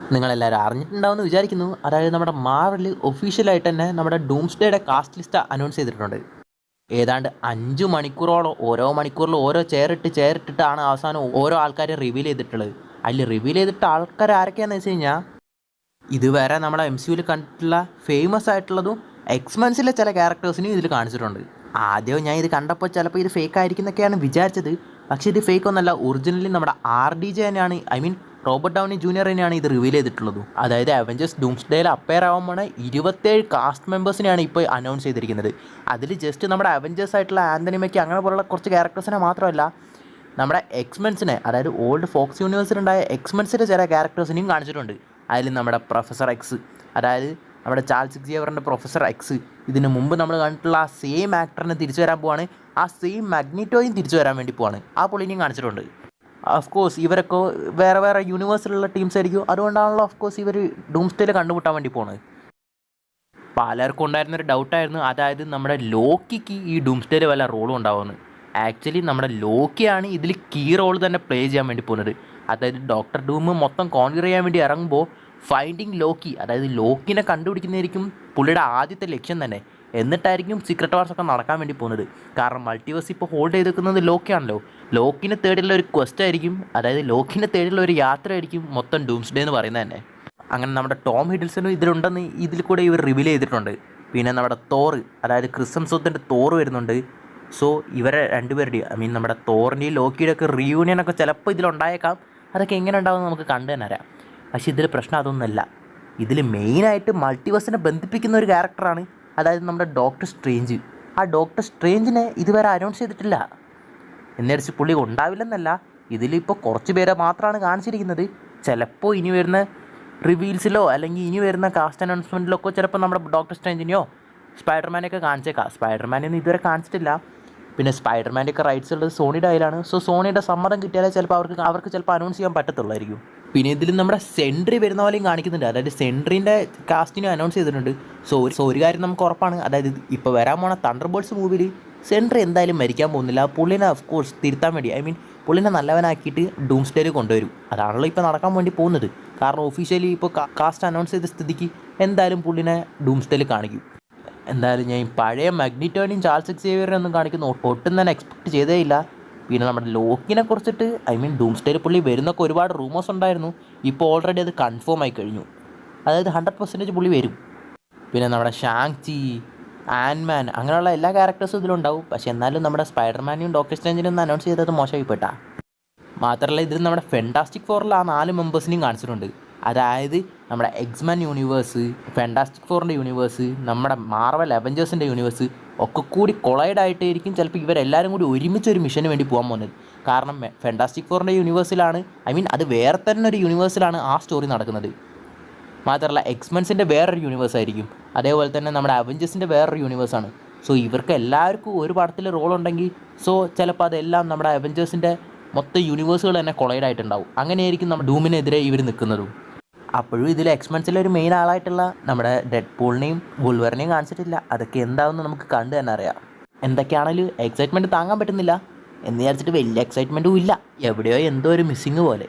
നിങ്ങളെല്ലാവരും അറിഞ്ഞിട്ടുണ്ടാവുമെന്ന് വിചാരിക്കുന്നു. അതായത് നമ്മുടെ മാർവൽ ഒഫീഷ്യലായിട്ട് തന്നെ നമ്മുടെ ഡൂംസ്ഡേയുടെ കാസ്റ്റ് ലിസ്റ്റ് അനൗൺസ് ചെയ്തിട്ടുണ്ട്. ഏതാണ്ട് 5 മണിക്കൂറോളം ഓരോ മണിക്കൂറിൽ ഓരോ ചെയറിട്ടിട്ടാണ് അവസാനം ഓരോ ആൾക്കാരെ റിവീൽ ചെയ്തിട്ടുള്ളത്. അതിൽ റിവീൽ ചെയ്തിട്ട ആൾക്കാർ ആരൊക്കെയാണെന്ന് വെച്ച് കഴിഞ്ഞാൽ ഇതുവരെ നമ്മുടെ MCUവിൽ കണ്ടിട്ടുള്ള ഫേമസ് ആയിട്ടുള്ളതും എക്സ്മെൻസിലെ ചില ക്യാരക്ടേഴ്സിനും ഇതിൽ കാണിച്ചിട്ടുണ്ട്. ആദ്യം ഞാൻ ഇത് കണ്ടപ്പോൾ ചിലപ്പോൾ ഇത് ഫേക്ക് ആയിരിക്കും എന്നൊക്കെയാണ് വിചാരിച്ചത്. പക്ഷേ ഇത് ഫേക്ക് ഒന്നല്ല. ഒറിജിനലി നമ്മുടെ RDJ തന്നെയാണ്, I mean Robert Downey junior തന്നെയാണ് ഇത് റിവീൽ ചെയ്തിട്ടുള്ളത്. അതായത് അവഞ്ചേഴ്സ് ഡൂംസ്ഡേയിൽ അപ്പയർ ആവാൻ പോണ 27 കാസ്റ്റ് മെമ്പേഴ്സിനെയാണ് ഇപ്പോൾ അനൗൺസ് ചെയ്തിരിക്കുന്നത്. അതിൽ ജസ്റ്റ് നമ്മുടെ അവഞ്ചേഴ്സ് ആയിട്ടുള്ള ആന്റണി മക്കി അങ്ങനെ പോലുള്ള കുറച്ച് ക്യാരക്ടേഴ്സിനെ മാത്രമല്ല, നമ്മുടെ എക്സ്മെൻസിനെ, അതായത് ഓൾഡ് ഫോക്സ് യൂണിവേഴ്സിലുണ്ടായ എക്സ്മെൻസിൻ്റെ ചില ക്യാരക്ടേഴ്സിനെയും കാണിച്ചിട്ടുണ്ട്. അതിൽ നമ്മുടെ പ്രൊഫസർ എക്സ്, അതായത് നമ്മുടെ ചാൾസ് ക്സേവിയറിൻ്റെ പ്രൊഫസർ എക്സ്, ഇതിന് മുമ്പ് നമ്മൾ കണ്ടിട്ടുള്ള ആ സെയിം ആക്ടറിനെ തിരിച്ചു വരാൻ പോവാണ്. ആ സെയിം മാഗ്നീറ്റോയും തിരിച്ചു വരാൻ വേണ്ടി പോവാണ്. ആ പുള്ളിനെയും കാണിച്ചിട്ടുണ്ട്. ഓഫ് കോഴ്സ് ഇവരൊക്കെ വേറെ വേറെ യൂണിവേഴ്സിലുള്ള ടീംസ് ആയിരിക്കും. അതുകൊണ്ടാണല്ലോ ഓഫ് കോഴ്സ് ഇവർ ഡൂംസ്ഡേയിൽ കണ്ടുമുട്ടാൻ വേണ്ടി പോകുന്നത്. പലർക്കും ഉണ്ടായിരുന്നൊരു ഡൗട്ടായിരുന്നു, അതായത് നമ്മുടെ ലോക്കിക്ക് ഈ ഡൂംസ്ഡേയിൽ വല്ല റോളും ഉണ്ടാവുമെന്ന്. ആക്ച്വലി നമ്മുടെ ലോക്കിയാണ് ഇതിൽ കീ റോൾ തന്നെ പ്ലേ ചെയ്യാൻ വേണ്ടി പോകുന്നത്. അതായത് ഡോക്ടർ ഡൂം മൊത്തം കോൺക്വർ ചെയ്യാൻ വേണ്ടി ഇറങ്ങുമ്പോൾ ഫൈൻഡിങ് ലോക്കി, അതായത് ലോക്കിനെ കണ്ടുപിടിക്കുന്നതായിരിക്കും പുള്ളിയുടെ ആദ്യത്തെ ലക്ഷ്യം തന്നെ. എന്നിട്ടായിരിക്കും സീക്രട്ട് വാർസ് ഒക്കെ നടക്കാൻ വേണ്ടി പോകുന്നത്. കാരണം മൾട്ടിവേഴ്സ് ഇപ്പോൾ ഹോൾഡ് ചെയ്തിരിക്കുന്നത് ലോക്കിയാണല്ലോ. ലോക്കിനെ തേടിയുള്ള ഒരു ക്വസ്റ്റ് ആയിരിക്കും, അതായത് ലോക്കിനെ തേടിയുള്ള ഒരു യാത്ര ആയിരിക്കും മൊത്തം ഡൂംസ്ഡേ എന്ന് പറയുന്നത് തന്നെ. അങ്ങനെ നമ്മുടെ ടോം ഹിഡിൽസണും ഇതിലുണ്ടെന്ന് ഇതിൽ കൂടെ ഇവർ റിവീൽ ചെയ്തിട്ടുണ്ട്. പിന്നെ നമ്മുടെ തോറ്, അതായത് ക്രിസ് ഹെംസ്വർത്തിൻ്റെ തോറ് വരുന്നുണ്ട്. സോ ഇവരെ രണ്ടുപേരുടെയും, ഐ മീൻ നമ്മുടെ തോറിൻ്റെയും ലോക്കിയുടെ ഒക്കെ റീയൂണിയനൊക്കെ ചിലപ്പോൾ ഇതിലുണ്ടായേക്കാം. അതൊക്കെ എങ്ങനെ ഉണ്ടാവും നമുക്ക് കണ്ടു തന്നെ അറിയാം. പക്ഷേ ഇതിൽ പ്രശ്നം അതൊന്നുമല്ല. ഇതിൽ മെയിനായിട്ട് മൾട്ടിവേഴ്സിനെ ബന്ധിപ്പിക്കുന്ന ഒരു ക്യാരക്ടറാണ്, അതായത് നമ്മുടെ ഡോക്ടർ സ്ട്രേഞ്ച്. ആ ഡോക്ടർ സ്ട്രേഞ്ചിനെ ഇതുവരെ അനൗൺസ് ചെയ്തിട്ടില്ല. എന്നടിച്ച് പുള്ളി ഉണ്ടാവില്ലെന്നല്ല, ഇതിലിപ്പോൾ കുറച്ച് പേരെ മാത്രമാണ് കാണിച്ചിരിക്കുന്നത്. ചിലപ്പോൾ ഇനി വരുന്ന റിവീൽസിലോ അല്ലെങ്കിൽ ഇനി വരുന്ന കാസ്റ്റ് അനൗൺസ്മെൻറ്റിലൊക്കെ ചിലപ്പോൾ നമ്മുടെ ഡോക്ടർ സ്ട്രേഞ്ചിനെയോ സ്പൈഡർമാനെയൊക്കെ കാണിച്ചേക്കാം. സ്പൈഡർമാനെയൊന്നും ഇതുവരെ കാണിച്ചിട്ടില്ല. പിന്നെ സ്പൈഡർമാൻ്റെയൊക്കെ റൈറ്റ്സ് ഉള്ളത് സോണിയുടെ കയ്യിലാണ്. സോ സോണിയുടെ സമ്മതം കിട്ടിയാലേ ചിലപ്പോൾ അവർക്ക് ചിലപ്പോൾ അനൗൺസ് ചെയ്യാൻ പറ്റത്തുള്ളായിരിക്കും. പിന്നെ ഇതിൽ നമ്മുടെ സെൻട്രി വരുന്ന പോലെയും കാണിക്കുന്നുണ്ട്. അതായത് സെൻട്രീൻ്റെ കാസ്റ്റിനെ അനൗൺസ് ചെയ്തിട്ടുണ്ട്. സോ ഒരു കാര്യം നമുക്ക് ഉറപ്പാണ്, അതായത് ഇപ്പോൾ വരാൻ പോണ തണ്ടർബോൾട്സ് മൂവിയിൽ സെൻട്രി എന്തായാലും മരിക്കാൻ പോകുന്നില്ല. പുള്ളിനെ ഓഫ് കോഴ്സ് തിരുത്താൻ വേണ്ടി, ഐ മീൻ പുള്ളിനെ നല്ലവനാക്കിയിട്ട് ഡൂംസ്ഡേയിൽ കൊണ്ടുവരും. അതാണല്ലോ ഇപ്പോൾ നടക്കാൻ വേണ്ടി പോകുന്നത്. കാരണം ഒഫീഷ്യലി ഇപ്പോൾ കാസ്റ്റ് അനൗൺസ് ചെയ്ത സ്ഥിതിക്ക് എന്തായാലും പുള്ളിനെ ഡൂംസ്ഡേയിൽ കാണിക്കും. എന്തായാലും ഞാൻ പഴയ മാഗ്നീറ്റോനെയും ചാൾസ് ക്സേവിയറിനെ ഒന്നും കാണിക്കുന്ന ഒട്ടും തന്നെ എക്സ്പെക്റ്റ് ചെയ്തേയില്ല. പിന്നെ നമ്മുടെ ലോക്കിനെ കുറിച്ചിട്ട്, ഐ മീൻ ഡൂംസ്ഡേയിൽ പുള്ളി വരുന്നൊക്കെ ഒരുപാട് റൂമേഴ്സ് ഉണ്ടായിരുന്നു. ഇപ്പോൾ ഓൾറെഡി അത് കൺഫേം ആയി കഴിഞ്ഞു. അതായത് 100% പുള്ളി വരും. പിന്നെ നമ്മുടെ ഷാങ്ചി, ആൻമാൻ, അങ്ങനെയുള്ള എല്ലാ ക്യാരക്ടേഴ്സും ഇതിലുണ്ടാവും. പക്ഷേ എന്നാലും നമ്മുടെ സ്പൈഡർമാനെയും ഡോക്ടർ സ്ട്രേഞ്ചിനെയും ഒന്ന് അനൗൺസ് ചെയ്തത് മോശമായിപ്പെട്ടാ. മാത്രമല്ല ഇതിൽ നമ്മുടെ ഫെൻറ്റാസ്റ്റിക് ഫോറിൽ ആ 4 മെമ്പേഴ്സിനെയും കാണിച്ചിട്ടുണ്ട്. അതായത് നമ്മുടെ എക്സ്മാൻ യൂണിവേഴ്സ്, ഫാന്റാസ്റ്റിക് ഫോറിൻ്റെ യൂണിവേഴ്സ്, നമ്മുടെ മാർവൽ അവഞ്ചേഴ്സിൻ്റെ യൂണിവേഴ്സ് ഒക്കെ കൂടി കൊളൈഡായിട്ടായിരിക്കും ചിലപ്പോൾ ഇവരെല്ലാവരും കൂടി ഒരുമിച്ചൊരു മിഷന് വേണ്ടി പോകാൻ പോകുന്നത്. കാരണം ഫാന്റാസ്റ്റിക് ഫോറിൻ്റെ യൂണിവേഴ്സിലാണ്, ഐ മീൻ അത് വേറെ തന്നെ ഒരു യൂണിവേഴ്സിലാണ് ആ സ്റ്റോറി നടക്കുന്നത്. മാത്രമല്ല എക്സ്മെൻസിൻ്റെ വേറൊരു യൂണിവേഴ്സ് ആയിരിക്കും. അതേപോലെ തന്നെ നമ്മുടെ അവഞ്ചേഴ്സിൻ്റെ വേറൊരു യൂണിവേഴ്സാണ്. സോ ഇവർക്ക് എല്ലാവർക്കും ഒരു പടത്തിൽ റോളുണ്ടെങ്കിൽ സോ ചിലപ്പോൾ അതെല്ലാം നമ്മുടെ അവഞ്ചേഴ്സിൻ്റെ മൊത്തം യൂണിവേഴ്സുകൾ തന്നെ കൊളൈഡായിട്ടുണ്ടാവും. അങ്ങനെയായിരിക്കും നമ്മുടെ ഡൂമിനെതിരെ ഇവർ നിൽക്കുന്നതും. അപ്പോഴും ഇതിൽ എക്സ്മെൻസിലെ ഒരു മെയിൻ ആളായിട്ടുള്ള നമ്മുടെ ഡെഡ്പൂളിനെയും വുൾവറിനെയും കാണിച്ചിട്ടില്ല. അതൊക്കെ എന്താണെന്ന് നമുക്ക് കണ്ടു തന്നെ അറിയാം. എന്തൊക്കെയാണെങ്കിലും എക്സൈറ്റ്മെൻറ്റ് താങ്ങാൻ പറ്റുന്നില്ല എന്ന് വിചാരിച്ചിട്ട് വലിയ എക്സൈറ്റ്മെൻറ്റും ഇല്ല. എവിടെയോ എന്തോ ഒരു മിസ്സിങ് പോലെ.